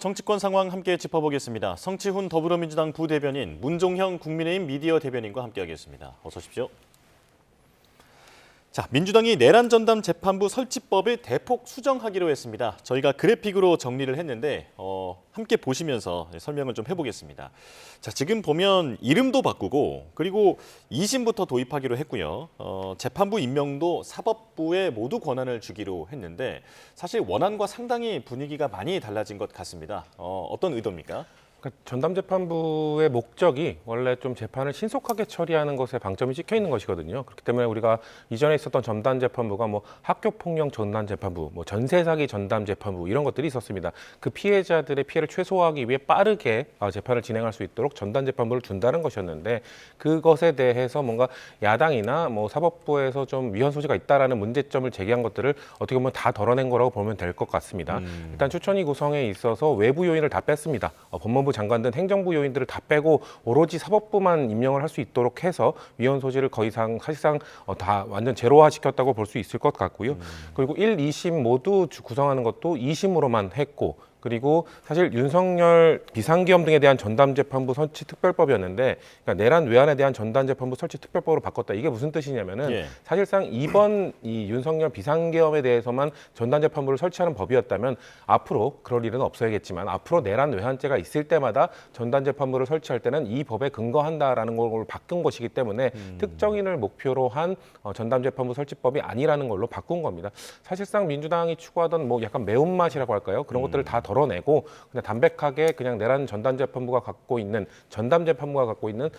정치권 상황 함께 짚어보겠습니다. 성치훈 더불어민주당 부대변인, 문종형 국민의힘 미디어 대변인과 함께하겠습니다. 어서 오십시오. 자, 민주당이 내란 전담 재판부 설치법을 대폭 수정하기로 했습니다. 저희가 그래픽으로 정리를 했는데 함께 보시면서 설명을 좀 해보겠습니다. 자, 지금 보면 이름도 바꾸고 그리고 2심부터 도입하기로 했고요. 재판부 임명도 사법부에 모두 권한을 주기로 했는데 사실 원안과 상당히 분위기가 많이 달라진 것 같습니다. 어떤 의도입니까? 그러니까 전담재판부의 목적이 원래 좀 재판을 신속하게 처리하는 것에 방점이 찍혀 있는 것이거든요. 그렇기 때문에 우리가 이전에 있었던 전담재판부가 뭐 학교폭력 전담재판부, 뭐 전세사기 전담재판부 이런 것들이 있었습니다. 그 피해자들의 피해를 최소화하기 위해 빠르게 재판을 진행할 수 있도록 전담재판부를 준다는 것이었는데 그것에 대해서 뭔가 야당이나 뭐 사법부에서 좀 위헌 소지가 있다라는 문제점을 제기한 것들을 어떻게 보면 다 덜어낸 거라고 보면 될 것 같습니다. 일단 추천위 구성에 있어서 외부 요인을 다 뺐습니다. 법무부 장관 등 행정부 요인들을 다 빼고 오로지 사법부만 임명을 할 수 있도록 해서 위헌 소지를 거의 사실상 다 완전 제로화 시켰다고 볼 수 있을 것 같고요. 그리고 1, 2심 모두 구성하는 것도 2심으로만 했고 그리고 사실 윤석열 비상계엄 등에 대한 전담재판부 설치 특별법이었는데 그러니까 내란 외환에 대한 전담재판부 설치 특별법으로 바꿨다. 이게 무슨 뜻이냐면은 사실상 이번 이 윤석열 비상계엄에 대해서만 전담재판부를 설치하는 법이었다면 앞으로 그럴 일은 없어야겠지만 앞으로 내란 외환죄가 있을 때마다 전담재판부를 설치할 때는 이 법에 근거한다라는 걸 바꾼 것이기 때문에 특정인을 목표로 한 전담재판부 설치법이 아니라는 걸로 바꾼 겁니다. 사실상 민주당이 추구하던 뭐 약간 매운맛이라고 할까요? 그런 것들을 다 덜어내고 그냥 담백하게 그냥 내란 전담재판부가 갖고 있는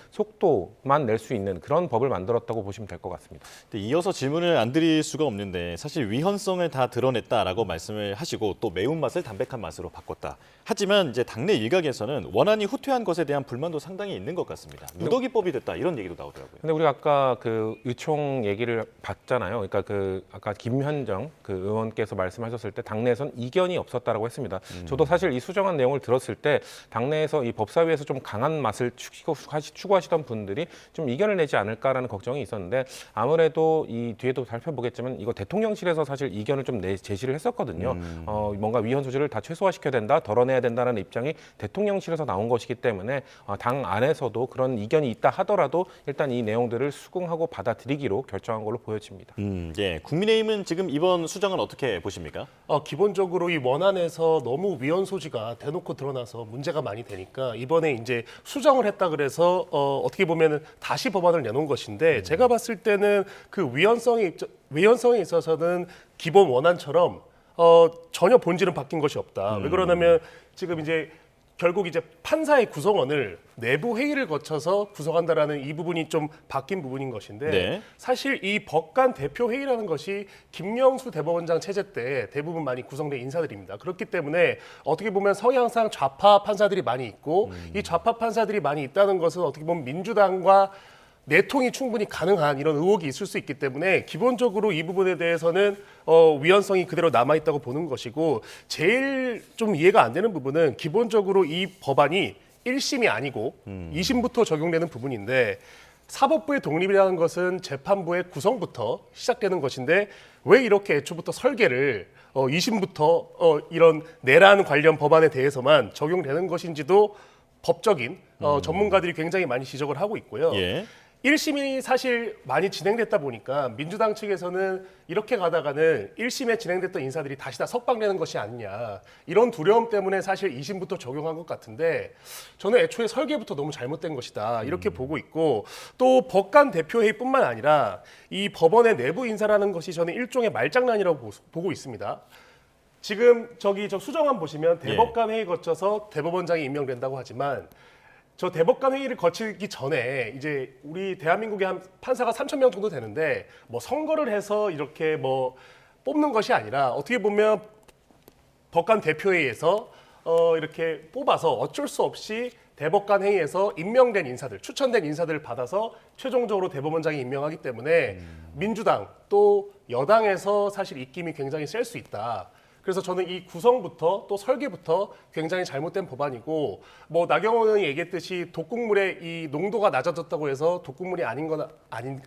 속도만 낼 수 있는 그런 법을 만들었다고 보시면 될 것 같습니다. 이어서 질문을 안 드릴 수가 없는데 사실 위헌성을 다 드러냈다라고 말씀을 하시고 또 매운맛을 담백한 맛으로 바꿨다. 하지만 이제 당내 일각에서는 원안이 후퇴한 것에 대한 불만도 상당히 있는 것 같습니다. 누더기법이 됐다 이런 얘기도 나오더라고요. 근데 우리가 아까 그 의총 얘기를 봤잖아요. 그러니까 그 아까 김현정 그 의원께서 말씀하셨을 때 당내에선 이견이 없었다라고 했습니다. 저도 사실 이 수정한 내용을 들었을 때 당내에서 이 법사위에서 좀 강한 맛을 추구하시던 분들이 좀 이견을 내지 않을까라는 걱정이 있었는데 아무래도 이 뒤에도 살펴보겠지만 이거 대통령실에서 사실 이견을 좀 제시를 했었거든요. 뭔가 위헌 소지를 다 최소화시켜야 된다, 덜어내야 된다는 입장이 대통령실에서 나온 것이기 때문에 당 안에서도 그런 이견이 있다 하더라도 일단 이 내용들을 수긍하고 받아들이기로 결정한 걸로 보여집니다. 예, 국민의힘은 지금 이번 수정은 어떻게 보십니까? 기본적으로 이 원안에서 너무 위헌 소지가 대놓고 드러나서 문제가 많이 되니까 이번에 이제 수정을 했다 그래서 어떻게 보면은 다시 법안을 내놓은 것인데 제가 봤을 때는 그 위헌성에 있어서는 기본 원안처럼 전혀 본질은 바뀐 것이 없다. 왜 그러냐면 지금 이제 결국 이제 판사의 구성원을 내부 회의를 거쳐서 구성한다라는 이 부분이 좀 바뀐 부분인 것인데 사실 이 법관 대표 회의라는 것이 김명수 대법원장 체제 때 대부분 많이 구성된 인사들입니다. 그렇기 때문에 어떻게 보면 성향상 좌파 판사들이 많이 있고 이 좌파 판사들이 많이 있다는 것은 어떻게 보면 민주당과 내통이 충분히 가능한 이런 의혹이 있을 수 있기 때문에 기본적으로 이 부분에 대해서는 위헌성이 그대로 남아있다고 보는 것이고 제일 좀 이해가 안 되는 부분은 기본적으로 이 법안이 1심이 아니고 2심부터 적용되는 부분인데 사법부의 독립이라는 것은 재판부의 구성부터 시작되는 것인데 왜 이렇게 애초부터 설계를 2심부터 이런 내란 관련 법안에 대해서만 적용되는 것인지도 법적인 전문가들이 굉장히 많이 지적을 하고 있고요. 1심이 사실 많이 진행됐다 보니까 민주당 측에서는 이렇게 가다가는 1심에 진행됐던 인사들이 다시 다 석방되는 것이 아니냐 이런 두려움 때문에 사실 2심부터 적용한 것 같은데 저는 애초에 설계부터 너무 잘못된 것이다 이렇게 보고 있고 또 법관 대표회의뿐만 아니라 이 법원의 내부 인사라는 것이 저는 일종의 말장난이라고 보고 있습니다. 지금 저 수정안 보시면 대법관 회의 거쳐서 대법원장이 임명된다고 하지만 저 대법관 회의를 거치기 전에 이제 우리 대한민국에 한 판사가 3,000명 정도 되는데 뭐 선거를 해서 이렇게 뭐 뽑는 것이 아니라 어떻게 보면 법관 대표회의에서 이렇게 뽑아서 어쩔 수 없이 대법관 회의에서 임명된 인사들, 추천된 인사들을 받아서 최종적으로 대법원장이 임명하기 때문에 민주당 또 여당에서 사실 입김이 굉장히 셀 수 있다. 그래서 저는 이 구성부터 또 설계부터 굉장히 잘못된 법안이고 뭐 나경원 의원이 얘기했듯이 독극물의 이 농도가 낮아졌다고 해서 독극물이 아닌 건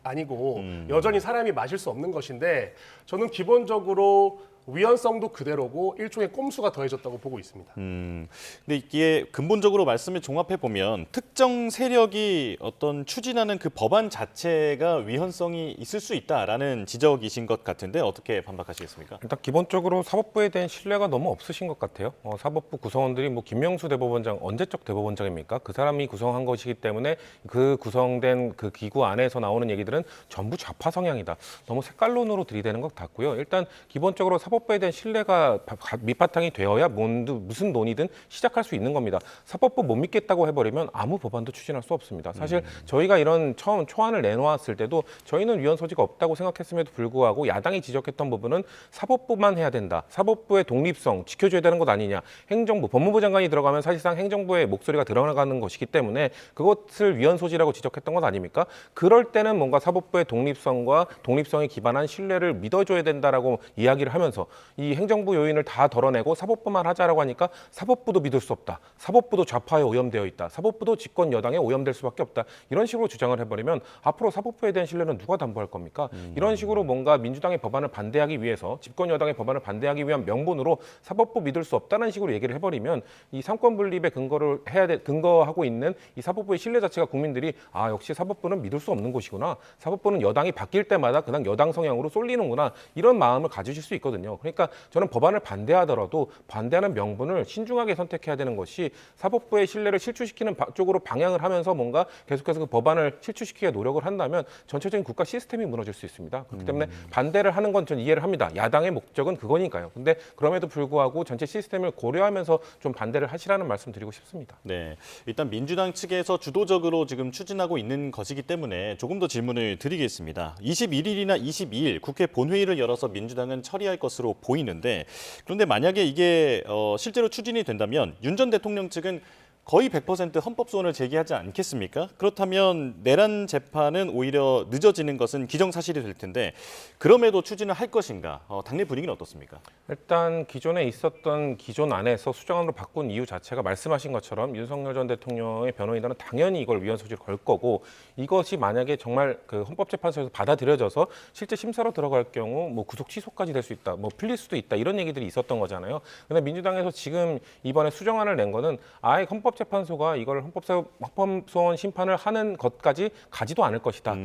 아니고 여전히 사람이 마실 수 없는 것인데 저는 기본적으로 위헌성도 그대로고 일종의 꼼수가 더해졌다고 보고 있습니다. 근데 이게 근본적으로 말씀을 종합해 보면 특정 세력이 어떤 추진하는 그 법안 자체가 위헌성이 있을 수 있다라는 지적이신 것 같은데 어떻게 반박하시겠습니까? 일단 기본적으로 사법부에 대한 신뢰가 너무 없으신 것 같아요. 사법부 구성원들이 뭐 김명수 대법원장 언제적 대법원장입니까? 그 사람이 구성한 것이기 때문에 그 구성된 그 기구 안에서 나오는 얘기들은 전부 좌파 성향이다. 너무 색깔론으로 들이대는 것 같고요. 일단 기본적으로 사법부에 대한 신뢰가 밑바탕이 되어야 무슨 논의든 시작할 수 있는 겁니다. 사법부 못 믿겠다고 해버리면 아무 법안도 추진할 수 없습니다. 사실 저희가 이런 처음 초안을 내놓았을 때도 저희는 위헌 소지가 없다고 생각했음에도 불구하고 야당이 지적했던 부분은 사법부만 해야 된다. 사법부의 독립성 지켜줘야 되는 것 아니냐. 행정부, 법무부 장관이 들어가면 사실상 행정부의 목소리가 드러나가는 것이기 때문에 그것을 위헌 소지라고 지적했던 것 아닙니까? 그럴 때는 뭔가 사법부의 독립성과 독립성에 기반한 신뢰를 믿어줘야 된다라고 이야기를 하면서 이 행정부 요인을 다 덜어내고 사법부만 하자라고 하니까 사법부도 믿을 수 없다. 사법부도 좌파에 오염되어 있다. 사법부도 집권 여당에 오염될 수밖에 없다. 이런 식으로 주장을 해버리면 앞으로 사법부에 대한 신뢰는 누가 담보할 겁니까? 이런 식으로 뭔가 민주당의 법안을 반대하기 위해서 집권 여당의 법안을 반대하기 위한 명분으로 사법부 믿을 수 없다는 식으로 얘기를 해버리면 이 삼권 분립에 근거하고 있는 이 사법부의 신뢰 자체가 국민들이 역시 사법부는 믿을 수 없는 곳이구나. 사법부는 여당이 바뀔 때마다 그냥 여당 성향으로 쏠리는구나. 이런 마음을 가지실 수 있거든요. 그러니까 저는 법안을 반대하더라도 반대하는 명분을 신중하게 선택해야 되는 것이 사법부의 신뢰를 실추시키는 쪽으로 방향을 하면서 뭔가 계속해서 그 법안을 실추시키게 노력을 한다면 전체적인 국가 시스템이 무너질 수 있습니다. 그렇기 때문에 반대를 하는 건 전 이해를 합니다. 야당의 목적은 그거니까요. 근데 그럼에도 불구하고 전체 시스템을 고려하면서 좀 반대를 하시라는 말씀 드리고 싶습니다. 네, 일단 민주당 측에서 주도적으로 지금 추진하고 있는 것이기 때문에 조금 더 질문을 드리겠습니다. 21일이나 22일 국회 본회의를 열어서 민주당은 처리할 것으로 보이는데 그런데 만약에 이게 실제로 추진이 된다면 윤 전 대통령 측은 거의 100% 헌법 소원을 제기하지 않겠습니까? 그렇다면 내란 재판은 오히려 늦어지는 것은 기정사실이 될 텐데 그럼에도 추진을 할 것인가? 당내 분위기는 어떻습니까? 일단 기존에 있었던 기존 안에서 수정안으로 바꾼 이유 자체가 말씀하신 것처럼 윤석열 전 대통령의 변호인단은 당연히 이걸 위헌 소지를 걸 거고 이것이 만약에 정말 그 헌법재판소에서 받아들여져서 실제 심사로 들어갈 경우 뭐 구속 취소까지 될 수 있다, 뭐 풀릴 수도 있다 이런 얘기들이 있었던 거잖아요. 근데 민주당에서 지금 이번에 수정안을 낸 거는 아예 헌법재판소가 이걸 헌법소원 심판을 하는 것까지 가지도 않을 것이다.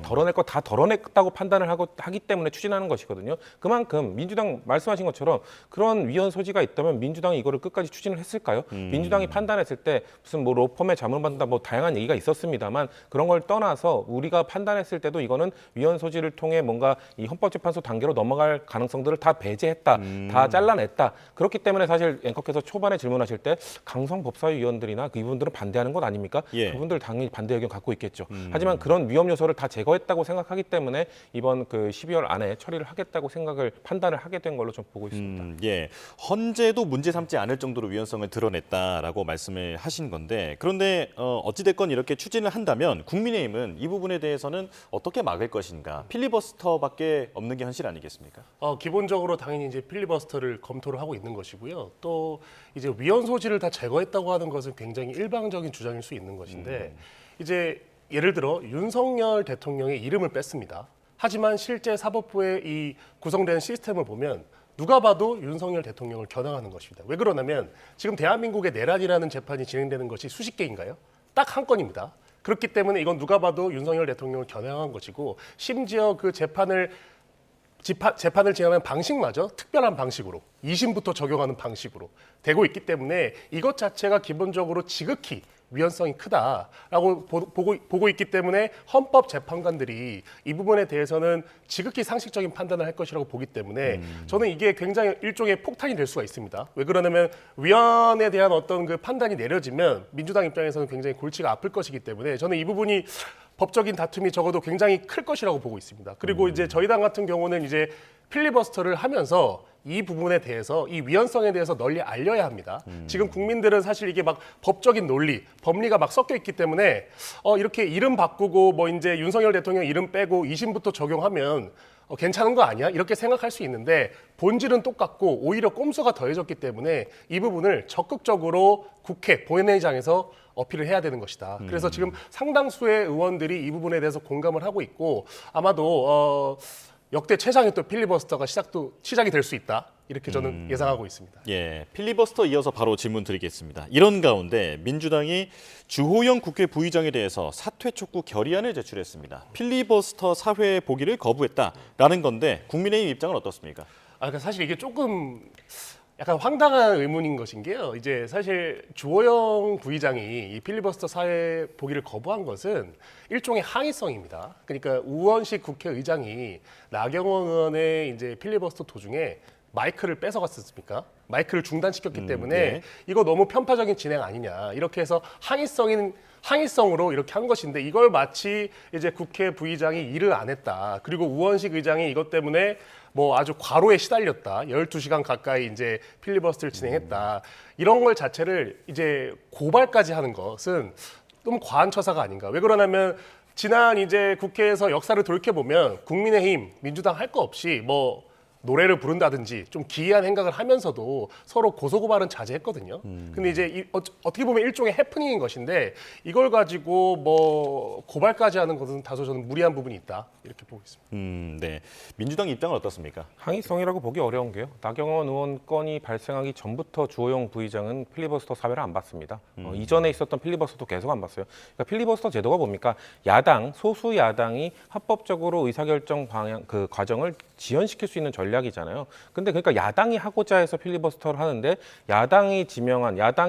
덜어낼 거 다 덜어냈다고 판단을 하기 때문에 추진하는 것이거든요. 그만큼 민주당 말씀하신 것처럼 그런 위헌 소지가 있다면 민주당이 이거를 끝까지 추진을 했을까요? 민주당이 판단했을 때 무슨 뭐 로펌에 자문받는다 뭐 다양한 얘기가 있었습니다만 그런 걸 떠나서 우리가 판단했을 때도 이거는 위헌 소지를 통해 뭔가 이 헌법재판소 단계로 넘어갈 가능성들을 다 배제했다, 다 잘라냈다. 그렇기 때문에 사실 앵커께서 초반에 질문하실 때 강성 법사위 위원들이나 이분들은 반대하는 것 아닙니까? 예. 그분들 당연히 반대 의견 갖고 있겠죠. 하지만 그런 위험 요소를 다 제거했다고 생각하기 때문에 이번 그 12월 안에 처리를 하겠다고 판단을 하게 된 걸로 좀 보고 있습니다. 예, 헌재도 문제 삼지 않을 정도로 위헌성을 드러냈다라고 말씀을 하신 건데 그런데 어찌됐건 이렇게 추진을 한다면 국민의힘은 이 부분에 대해서는 어떻게 막을 것인가? 필리버스터밖에 없는 게 현실 아니겠습니까? 기본적으로 당연히 이제 필리버스터를 검토를 하고 있는 것이고요. 또 이제 위헌 소지를 다 제거했다고 하는 것은 굉장히 일방적인 주장일 수 있는 것인데 이제 예를 들어 윤석열 대통령의 이름을 뺐습니다. 하지만 실제 사법부의 이 구성된 시스템을 보면 누가 봐도 윤석열 대통령을 겨냥하는 것입니다. 왜 그러냐면 지금 대한민국의 내란이라는 재판이 진행되는 것이 수십 개인가요? 딱 한 건입니다. 그렇기 때문에 이건 누가 봐도 윤석열 대통령을 겨냥한 것이고 심지어 그 재판을 진행하는 방식마저 특별한 방식으로 2심부터 적용하는 방식으로 되고 있기 때문에 이것 자체가 기본적으로 지극히 위헌성이 크다라고 보고 있기 때문에 헌법재판관들이 이 부분에 대해서는 지극히 상식적인 판단을 할 것이라고 보기 때문에 저는 이게 굉장히 일종의 폭탄이 될 수가 있습니다. 왜 그러냐면 위헌에 대한 어떤 그 판단이 내려지면 민주당 입장에서는 굉장히 골치가 아플 것이기 때문에 저는 이 부분이 법적인 다툼이 적어도 굉장히 클 것이라고 보고 있습니다. 그리고 이제 저희 당 같은 경우는 이제 필리버스터를 하면서 이 부분에 대해서 이 위헌성에 대해서 널리 알려야 합니다. 지금 국민들은 사실 이게 막 법적인 논리, 법리가 막 섞여 있기 때문에 이렇게 이름 바꾸고 뭐 이제 윤석열 대통령 이름 빼고 2심부터 적용하면 괜찮은 거 아니야? 이렇게 생각할 수 있는데 본질은 똑같고 오히려 꼼수가 더해졌기 때문에 이 부분을 적극적으로 국회 본회의장에서 어필을 해야 되는 것이다. 그래서 지금 상당수의 의원들이 이 부분에 대해서 공감을 하고 있고 아마도 역대 최장의 또 필리버스터가 시작이 될 수 있다. 이렇게 저는 예상하고 있습니다. 예, 필리버스터 이어서 바로 질문 드리겠습니다. 이런 가운데 민주당이 주호영 국회 부의장에 대해서 사퇴 촉구 결의안을 제출했습니다. 필리버스터 사회 보기를 거부했다라는 건데 국민의힘 입장은 어떻습니까? 그러니까 사실 이게 조금 약간 황당한 의문인 것인 게요. 이제 사실 주호영 부의장이 이 필리버스터 사회 보기를 거부한 것은 일종의 항의성입니다. 그러니까 우원식 국회의장이 나경원 의원의 이제 필리버스터 도중에 마이크를 뺏어갔었습니까? 마이크를 중단시켰기 때문에 네. 이거 너무 편파적인 진행 아니냐. 이렇게 해서 항의성으로 이렇게 한 것인데 이걸 마치 이제 국회 부의장이 일을 안 했다. 그리고 우원식 의장이 이것 때문에 뭐 아주 과로에 시달렸다. 12시간 가까이 이제 필리버스터를 진행했다. 이런 걸 자체를 이제 고발까지 하는 것은 좀 과한 처사가 아닌가. 왜 그러냐면 지난 이제 국회에서 역사를 돌이켜보면 국민의힘, 민주당 할 거 없이 뭐 노래를 부른다든지 좀 기이한 행각을 하면서도 서로 고소고발은 자제했거든요. 근데 이제 어떻게 보면 일종의 해프닝인 것인데 이걸 가지고 뭐 고발까지 하는 것은 다소 저는 무리한 부분이 있다 이렇게 보고 있습니다. 네. 민주당 입장은 어떻습니까? 항의성이라고 보기 어려운 게요. 나경원 의원 건이 발생하기 전부터 주호영 부의장은 필리버스터 사회를 안 받습니다. 이전에 있었던 필리버스터도 계속 안 받어요. 그러니까 필리버스터 제도가 뭡니까? 소수 야당이 합법적으로 의사결정 방향 그 과정을 지연시킬 수 있는 전략이잖아요. 근데 그러니까 야당이 하고자 해서 필리버스터를 하는데 야당이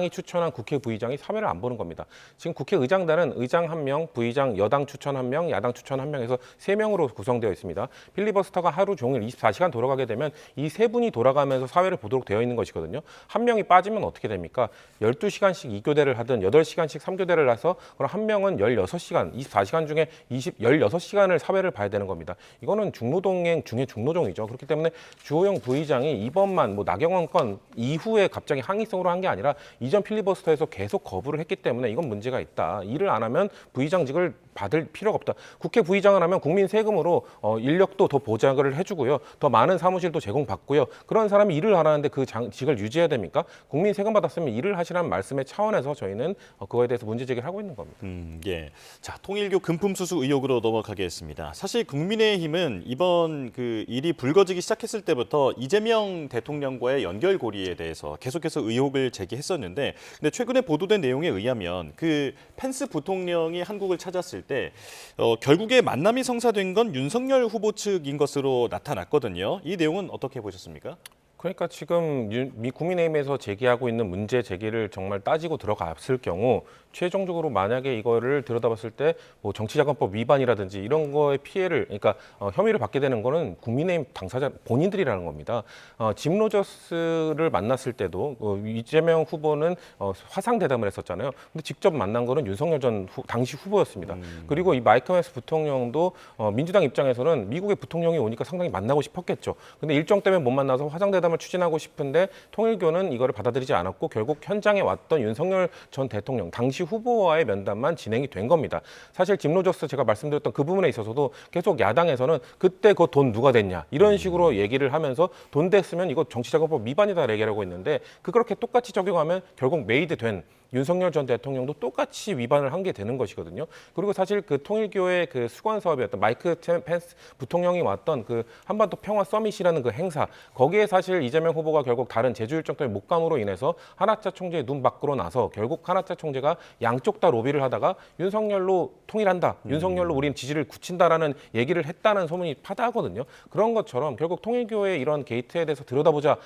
추천한 국회 부의장이 사회를 안 보는 겁니다. 지금 국회의장단은 의장 1명, 부의장 여당 추천 1명, 야당 추천 1명에서 3명으로 구성되어 있습니다. 필리버스터가 하루 종일 24시간 돌아가게 되면 이 세 분이 돌아가면서 사회를 보도록 되어 있는 것이거든요. 한 명이 빠지면 어떻게 됩니까? 12시간씩 2교대를 하든 8시간씩 3교대를 해서 그럼 한 명은 16시간, 24시간 중에 16시간을 사회를 봐야 되는 겁니다. 이거는 중노동행 중에 중노동이죠. 그렇기 때문에 주호영 부의장이 이번만 뭐 나경원 건 이후에 갑자기 항의성으로 한 게 아니라 이전 필리버스터에서 계속 거부를 했기 때문에 이건 문제가 있다. 일을 안 하면 부의장직을 받을 필요가 없다. 국회 부의장을 하면 국민 세금으로 인력도 더 보장을 해주고요. 더 많은 사무실도 제공받고요. 그런 사람이 일을 안 하는데 그 직을 유지해야 됩니까? 국민 세금 받았으면 일을 하시라는 말씀의 차원에서 저희는 그거에 대해서 문제 제기를 하고 있는 겁니다. 예. 자, 통일교 금품 수수 의혹으로 넘어가겠습니다. 사실 국민의힘은 이번 그 일이 불거지기 시작했을 때부터 이재명 대통령과의 연결고리에 대해서 계속해서 의혹을 제기했었는데, 근데 최근에 보도된 내용에 의하면 그 펜스 부통령이 한국을 찾았을 때 결국에 만남이 성사된 건 윤석열 후보 측인 것으로 나타났거든요. 이 내용은 어떻게 보셨습니까? 그러니까 지금 국민의힘에서 제기하고 있는 문제 제기를 정말 따지고 들어갔을 경우 최종적으로 만약에 이거를 들여다봤을 때 뭐 정치자금법 위반이라든지 이런 거에 피해를 그러니까 혐의를 받게 되는 거는 국민의힘 당사자 본인들이라는 겁니다. 짐 로저스를 만났을 때도 이재명 후보는 화상 대담을 했었잖아요. 근데 직접 만난 거는 윤석열 당시 후보였습니다. 그리고 이 마이크 펜스 부통령도 민주당 입장에서는 미국의 부통령이 오니까 상당히 만나고 싶었겠죠. 근데 일정 때문에 못 만나서 화상 대담을 추진하고 싶은데 통일교는 이거를 받아들이지 않았고 결국 현장에 왔던 윤석열 전 대통령 당시 후보와의 면담만 진행이 된 겁니다. 사실 짐 로저스 제가 말씀드렸던 그 부분에 있어서도 계속 야당에서는 그때 그 돈 누가 댔냐 이런 식으로 얘기를 하면서 돈 댔으면 이거 정치자금법 위반이다 얘기하고 있는데 그렇게 똑같이 적용하면 결국 메이드 된 윤석열 전 대통령도 똑같이 위반을 한 게 되는 것이거든요. 그리고 사실 그 통일교의 그 수관 사업이었던 마이크 펜스 부통령이 왔던 그 한반도 평화 서밋이라는 그 행사 거기에 사실 이재명 후보가 결국 다른 제주 일정 때문에 못 감으로 인해서 한학자 총재의 눈 밖으로 나서 결국 한학자 총재가 양쪽 다 로비를 하다가 윤석열로 통일한다. 윤석열로 우리는 지지를 굳힌다라는 얘기를 했다는 소문이 파다하거든요. 그런 것처럼 결국 통일교의 이런 게이트에 대해서 들여다보자.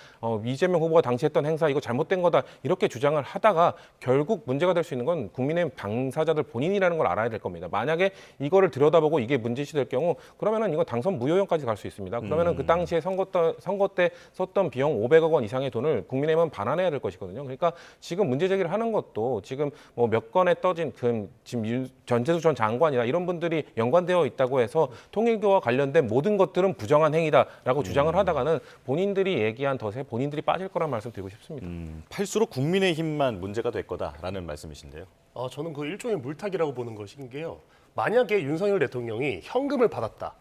이재명 후보가 당시 했던 행사 이거 잘못된 거다. 이렇게 주장을 하다가 결국 문제가 될 수 있는 건 국민의힘 당사자들 본인이라는 걸 알아야 될 겁니다. 만약에 이거를 들여다보고 이게 문제시 될 경우 그러면은 이거 당선 무효형까지 갈 수 있습니다. 그러면은 그 당시에 선거 때 썼던 비용 500억 원 이상의 돈을 국민의힘은 반환해야 될 것이거든요. 그러니까 지금 문제 제기를 하는 것도 지금 뭐 몇 건에 떠진 지금 전재수 전 장관이나 이런 분들이 연관되어 있다고 해서 통일교와 관련된 모든 것들은 부정한 행위다라고 주장을 하다가는 본인들이 얘기한 덫에 본인들이 빠질 거란 말씀 드리고 싶습니다. 팔수록 국민의힘만 문제가 될 거다라는 말씀이신데요. 저는 그 일종의 물타기라고 보는 것인 게요. 만약에 윤석열 대통령이 현금을 받았다.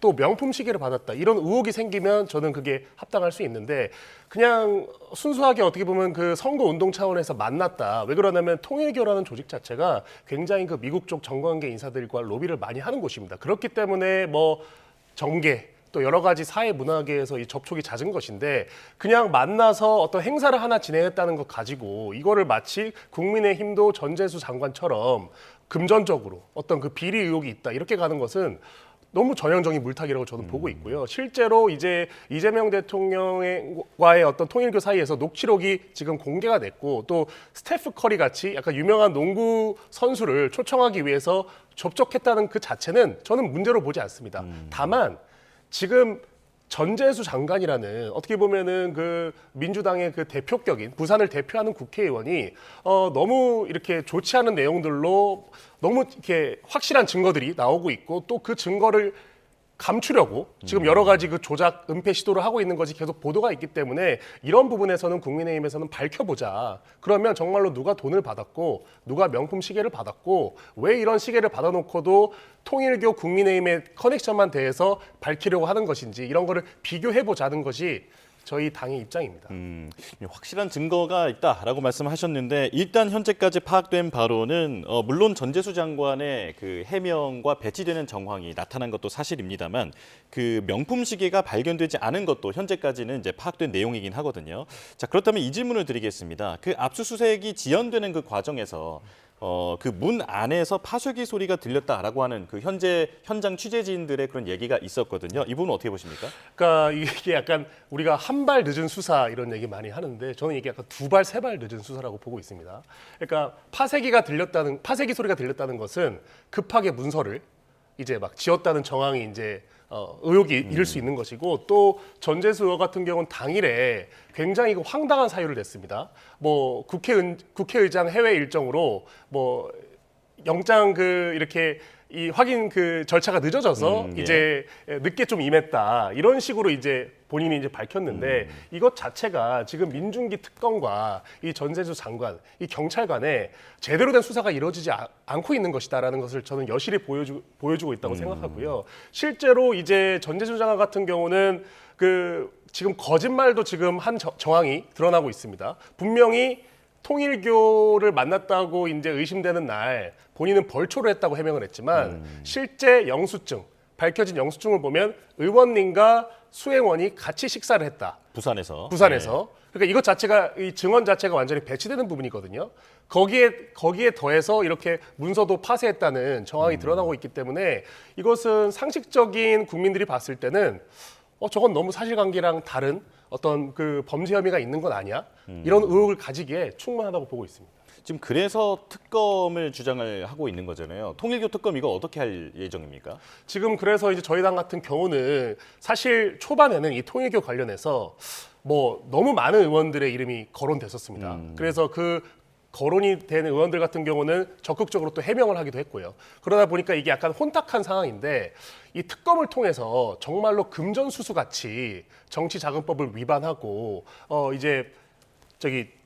또 명품 시계를 받았다. 이런 의혹이 생기면 저는 그게 합당할 수 있는데 그냥 순수하게 어떻게 보면 그 선거 운동 차원에서 만났다. 왜 그러냐면 통일교라는 조직 자체가 굉장히 그 미국 쪽 정관계 인사들과 로비를 많이 하는 곳입니다. 그렇기 때문에 뭐 정계 또 여러 가지 사회 문화계에서 이 접촉이 잦은 것인데 그냥 만나서 어떤 행사를 하나 진행했다는 것 가지고 이거를 마치 국민의힘도 전재수 장관처럼 금전적으로 어떤 그 비리 의혹이 있다 이렇게 가는 것은 너무 전형적인 물타기라고 저는 보고 있고요. 실제로 이제 이재명 대통령과의 어떤 통일교 사이에서 녹취록이 지금 공개가 됐고 또 스테프 커리 같이 약간 유명한 농구 선수를 초청하기 위해서 접촉했다는 그 자체는 저는 문제로 보지 않습니다. 다만 지금 전재수 장관이라는 어떻게 보면은 그 민주당의 그 대표격인 부산을 대표하는 국회의원이 너무 이렇게 좋지 않은 내용들로 너무 이렇게 확실한 증거들이 나오고 있고 또 그 증거를 감추려고 지금 여러 가지 그 조작, 은폐 시도를 하고 있는 것이 계속 보도가 있기 때문에 이런 부분에서는 국민의힘에서는 밝혀보자. 그러면 정말로 누가 돈을 받았고 누가 명품 시계를 받았고 왜 이런 시계를 받아놓고도 통일교 국민의힘의 커넥션만 대해서 밝히려고 하는 것인지 이런 거를 비교해보자는 것이 저희 당의 입장입니다. 확실한 증거가 있다라고 말씀하셨는데 일단 현재까지 파악된 바로는 물론 전재수 장관의 그 해명과 배치되는 정황이 나타난 것도 사실입니다만 그 명품 시계가 발견되지 않은 것도 현재까지는 이제 파악된 내용이긴 하거든요. 자, 그렇다면 이 질문을 드리겠습니다. 그 압수수색이 지연되는 그 과정에서 그 문 안에서 파쇄기 소리가 들렸다라고 하는 그 현장 취재진들의 그런 얘기가 있었거든요. 이 부분은 어떻게 보십니까? 그러니까 이게 약간 우리가 한 발 늦은 수사 이런 얘기 많이 하는데 저는 이게 약간 두 발, 세 발 늦은 수사라고 보고 있습니다. 그러니까 파쇄기 소리가 들렸다는 것은 급하게 문서를 이제 막 지웠다는 정황이 이제 의혹이 일을 수 있는 것이고 또 전재수 의원 같은 경우는 당일에 굉장히 황당한 사유를 냈습니다. 뭐 국회의장 해외 일정으로 뭐 영장 그 이렇게 이 확인 그 절차가 늦어져서 예. 이제 늦게 좀 임했다 이런 식으로 이제 본인이 이제 밝혔는데 이것 자체가 지금 민중기 특검과 이 전재수 장관, 이 경찰관에 제대로 된 수사가 이루어지지 않고 있는 것이다라는 것을 저는 여실히 보여주고 있다고 생각하고요. 실제로 이제 전재수 장관 같은 경우는 그 지금 거짓말도 지금 한 정황이 드러나고 있습니다. 분명히 통일교를 만났다고 이제 의심되는 날 본인은 벌초를 했다고 해명을 했지만 실제 영수증 밝혀진 영수증을 보면 의원님과 수행원이 같이 식사를 했다. 부산에서. 그러니까 이것 자체가 이 증언 자체가 완전히 배치되는 부분이거든요. 거기에 더해서 이렇게 문서도 파쇄했다는 정황이 드러나고 있기 때문에 이것은 상식적인 국민들이 봤을 때는 저건 너무 사실관계랑 다른 어떤 그 범죄 혐의가 있는 건 아니야? 이런 의혹을 가지기에 충분하다고 보고 있습니다. 지금 그래서 특검을 주장을 하고 있는 거잖아요. 통일교 특검 이거 어떻게 할 예정입니까? 지금 그래서 이제 저희 당 같은 경우는 사실 초반에는 이 통일교 관련해서 뭐 너무 많은 의원들의 이름이 거론됐었습니다. 그래서 그 거론이 된 의원들 같은 경우는 적극적으로 또 해명을 하기도 했고요. 그러다 보니까 이게 약간 혼탁한 상황인데 이 특검을 통해서 정말로 금전수수 같이 정치자금법을 위반하고 이제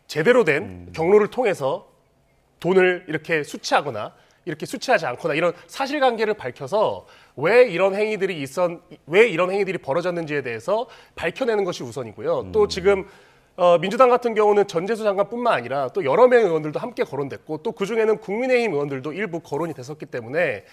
제대로 된 경로를 통해서 돈을 이렇게 수취하거나 이렇게 수취하지 않거나 이런 사실관계를 밝혀서 왜 이런 행위들이 벌어졌는지에 대해서 밝혀내는 것이 우선이고요. 또 지금 민주당 같은 경우는 전재수 장관뿐만 아니라 또 여러 명의 의원들도 함께 거론됐고 또 그중에는 국민의힘 의원들도 일부 거론이 됐었기 때문에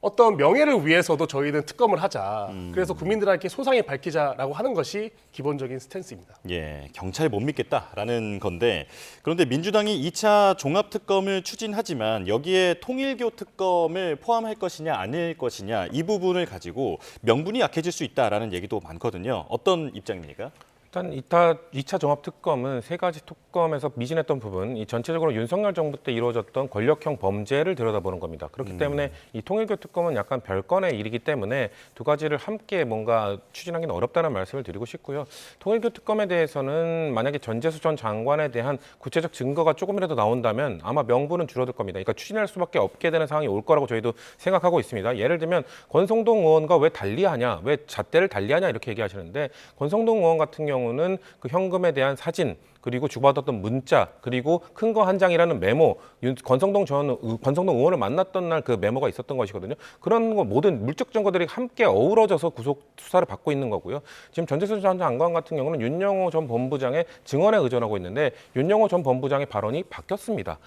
어떤 명예를 위해서도 저희는 특검을 하자. 그래서 국민들에게 소상히 밝히자라고 하는 것이 기본적인 스탠스입니다. 예, 경찰 못 믿겠다라는 건데 그런데 민주당이 2차 종합특검을 추진하지만 여기에 통일교 특검을 포함할 것이냐 아닐 것이냐 이 부분을 가지고 명분이 약해질 수 있다라는 얘기도 많거든요. 어떤 입장입니까? 일단 2차 종합특검은 세 가지 특검에서 미진했던 부분, 이 전체적으로 윤석열 정부 때 이루어졌던 권력형 범죄를 들여다보는 겁니다. 그렇기 때문에 이 통일교 특검은 약간 별건의 일이기 때문에 두 가지를 함께 뭔가 추진하기는 어렵다는 말씀을 드리고 싶고요. 통일교 특검에 대해서는 만약에 전재수 전 장관에 대한 구체적 증거가 조금이라도 나온다면 아마 명분은 줄어들 겁니다. 그러니까 추진할 수밖에 없게 되는 상황이 올 거라고 저희도 생각하고 있습니다. 예를 들면 권성동 의원과 왜 달리하냐, 왜 잣대를 달리하냐 이렇게 얘기하시는데 권성동 의원 같은 경우는 그 현금에 대한 사진 그리고 주고받았던 문자, 그리고 큰 거 한 장이라는 메모, 권성동 의원을 만났던 날 그 메모가 있었던 것이거든요. 그런 거 모든 물적 증거들이 함께 어우러져서 구속 수사를 받고 있는 거고요. 지금 전재수 전 장관 같은 경우는 윤영호 전 본부장의 증언에 의존하고 있는데 윤영호 전 본부장의 발언이 바뀌었습니다.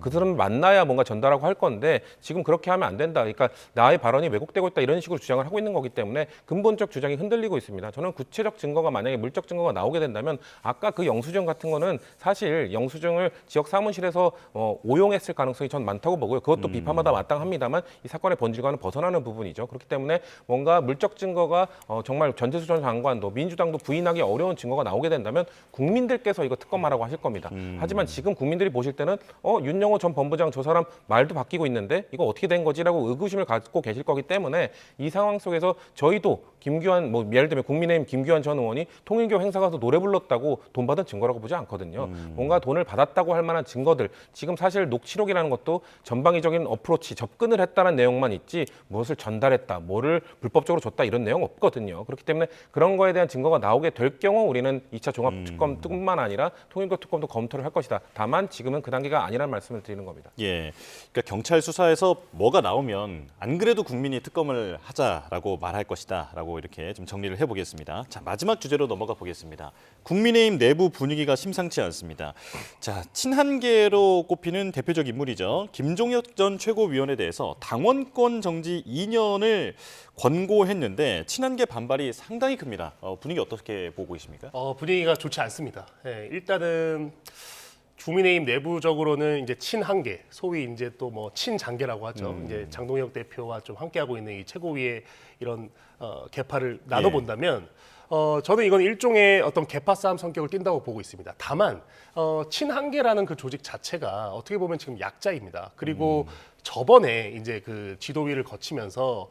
그 사람을 만나야 뭔가 전달하고 할 건데 지금 그렇게 하면 안 된다. 그러니까 나의 발언이 왜곡되고 있다 이런 식으로 주장을 하고 있는 거기 때문에 근본적 주장이 흔들리고 있습니다. 저는 구체적 증거가 만약에 물적 증거가 나오게 된다면 아까 그 영수증 같은 거는 사실 영수증을 지역 사무실에서 오용했을 가능성이 전 많다고 보고요. 그것도 비판마다 마땅합니다만 이 사건의 본질과는 벗어나는 부분이죠. 그렇기 때문에 뭔가 물적 증거가 정말 전재수 전 장관도 민주당도 부인하기 어려운 증거가 나오게 된다면 국민들께서 이거 특검하라고 하실 겁니다. 하지만 지금 국민들이 보실 때는 윤영호 전 본부장 저 사람 말도 바뀌고 있는데 이거 어떻게 된 거지라고 의구심을 갖고 계실 거기 때문에 이 상황 속에서 저희도 김규환 예를 들면 국민의힘 김규환 전 의원이 통일교 행사 가서 노래 불렀다고 돈 받은 증거라고 보지 않거든요. 뭔가 돈을 받았다고 할 만한 증거들 지금 사실 녹취록이라는 것도 전방위적인 어프로치 접근을 했다는 내용만 있지 무엇을 전달했다, 뭐를 불법적으로 줬다 이런 내용 없거든요. 그렇기 때문에 그런 거에 대한 증거가 나오게 될 경우 우리는 2차 종합특검뿐만 아니라 통일교 특검도 검토를 할 것이다. 다만 지금은 그 단계가 아니라는 말씀을 드리는 겁니다. 예, 그러니까 경찰 수사에서 뭐가 나오면 안 그래도 국민이 특검을 하자라고 말할 것이다라고 이렇게 좀 정리를 해보겠습니다. 자, 마지막 주제로 넘어가 보겠습니다. 국민의힘 내부 분위기가 심상치 않습니다. 자, 친한계로 꼽히는 대표적 인물이죠. 김종혁 전 최고위원에 대해서 당원권 정지 2년을 권고했는데 친한계 반발이 상당히 큽니다. 분위기 어떻게 보고 계십니까? 분위기가 좋지 않습니다. 예, 일단은 국민의힘 내부적으로는 이제 친한계, 소위 이제 또 뭐 친장계라고 하죠. 이제 장동혁 대표와 좀 함께하고 있는 이 최고위의 이런 계파를 나눠 본다면 저는 이건 일종의 어떤 계파 싸움 성격을 띈다고 보고 있습니다. 다만 친한계라는 그 조직 자체가 어떻게 보면 지금 약자입니다. 그리고 저번에 이제 그 지도위를 거치면서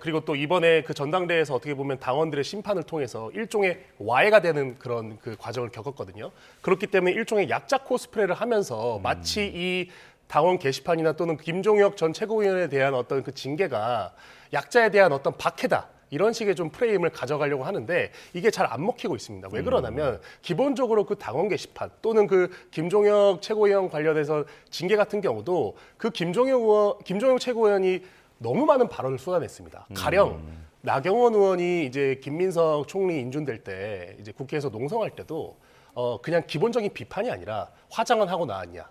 그리고 또 이번에 그 전당대회에서 어떻게 보면 당원들의 심판을 통해서 일종의 와해가 되는 그런 그 과정을 겪었거든요. 그렇기 때문에 일종의 약자 코스프레를 하면서 마치 이 당원 게시판이나 또는 김종혁 전 최고위원에 대한 어떤 그 징계가 약자에 대한 어떤 박해다. 이런 식의 좀 프레임을 가져가려고 하는데 이게 잘 안 먹히고 있습니다. 왜 그러냐면 기본적으로 그 당원 게시판 또는 그 김종혁 최고위원 관련해서 징계 같은 경우도 그 김종혁 최고위원이 너무 많은 발언을 쏟아냈습니다. 가령 나경원 의원이 이제 김민석 총리 인준될 때 이제 국회에서 농성할 때도 그냥 기본적인 비판이 아니라 화장은 하고 나왔냐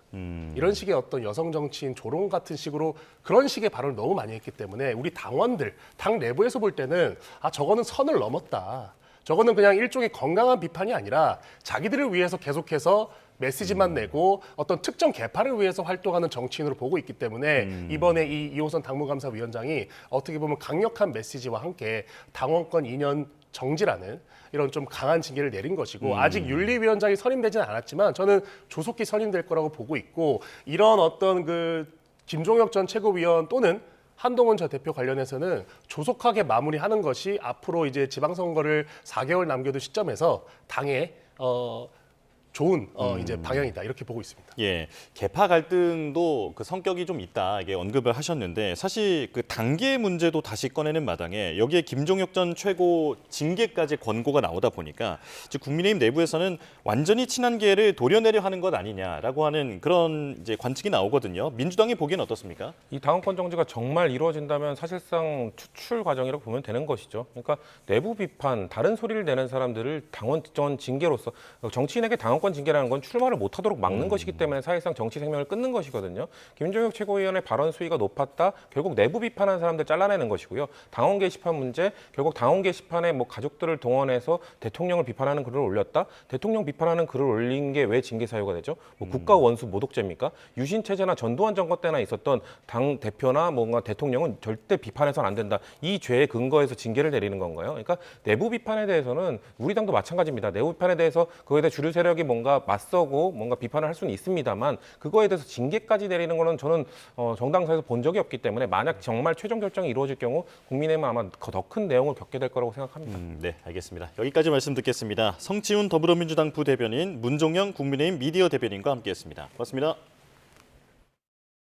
이런 식의 어떤 여성 정치인 조롱 같은 식으로 그런 식의 발언을 너무 많이 했기 때문에 우리 당원들 당 내부에서 볼 때는 저거는 선을 넘었다. 저거는 그냥 일종의 건강한 비판이 아니라 자기들을 위해서 계속해서 메시지만 내고 어떤 특정 계파를 위해서 활동하는 정치인으로 보고 있기 때문에 이번에 이 이호선 당무감사위원장이 어떻게 보면 강력한 메시지와 함께 당원권 2년 정지라는 이런 좀 강한 징계를 내린 것이고 아직 윤리위원장이 선임되지는 않았지만 저는 조속히 선임될 거라고 보고 있고 이런 어떤 그 김종혁 전 최고위원 또는 한동훈 전 대표 관련해서는 조속하게 마무리하는 것이 앞으로 이제 지방선거를 4개월 남겨둔 시점에서 당의 좋은 이제 방향이다 이렇게 보고 있습니다. 예, 계파 갈등도 그 성격이 좀 있다 이게 언급을 하셨는데 사실 그 단계 문제도 다시 꺼내는 마당에 여기에 김종혁 전 최고 징계까지 권고가 나오다 보니까 즉 국민의힘 내부에서는 완전히 친한계를 도려내려 하는 것 아니냐라고 하는 그런 이제 관측이 나오거든요. 민주당이 보기엔 어떻습니까? 이 당원권 정지가 정말 이루어진다면 사실상 추출 과정이라고 보면 되는 것이죠. 그러니까 내부 비판, 다른 소리를 내는 사람들을 당원권 징계로서 정치인에게 당원권 징계라는 건 출마를 못하도록 막는 것이기 때문에 사실상 정치 생명을 끊는 것이거든요. 김종혁 최고위원의 발언 수위가 높았다. 결국 내부 비판하는 사람들 잘라내는 것이고요. 당원 게시판 문제, 결국 당원 게시판에 뭐 가족들을 동원해서 대통령을 비판하는 글을 올렸다. 대통령 비판하는 글을 올린 게 왜 징계 사유가 되죠? 뭐 국가 원수 모독죄입니까? 유신 체제나 전두환 정권 때나 있었던 당 대표나 뭔가 대통령은 절대 비판해서는 안 된다. 이 죄의 근거에서 징계를 내리는 건가요? 그러니까 내부 비판에 대해서는 우리 당도 마찬가지입니다. 내부 비판에 대해서 그거에 대해 주류 세력이 뭔가 맞서고 뭔가 비판을 할 수는 있습니다만 그거에 대해서 징계까지 내리는 거는 저는 정당사에서 본 적이 없기 때문에 만약 정말 최종 결정이 이루어질 경우 국민의힘은 아마 더 큰 내용을 겪게 될 거라고 생각합니다. 네, 알겠습니다. 여기까지 말씀 듣겠습니다. 성치훈 더불어민주당 부대변인, 문종영 국민의힘 미디어 대변인과 함께했습니다. 고맙습니다.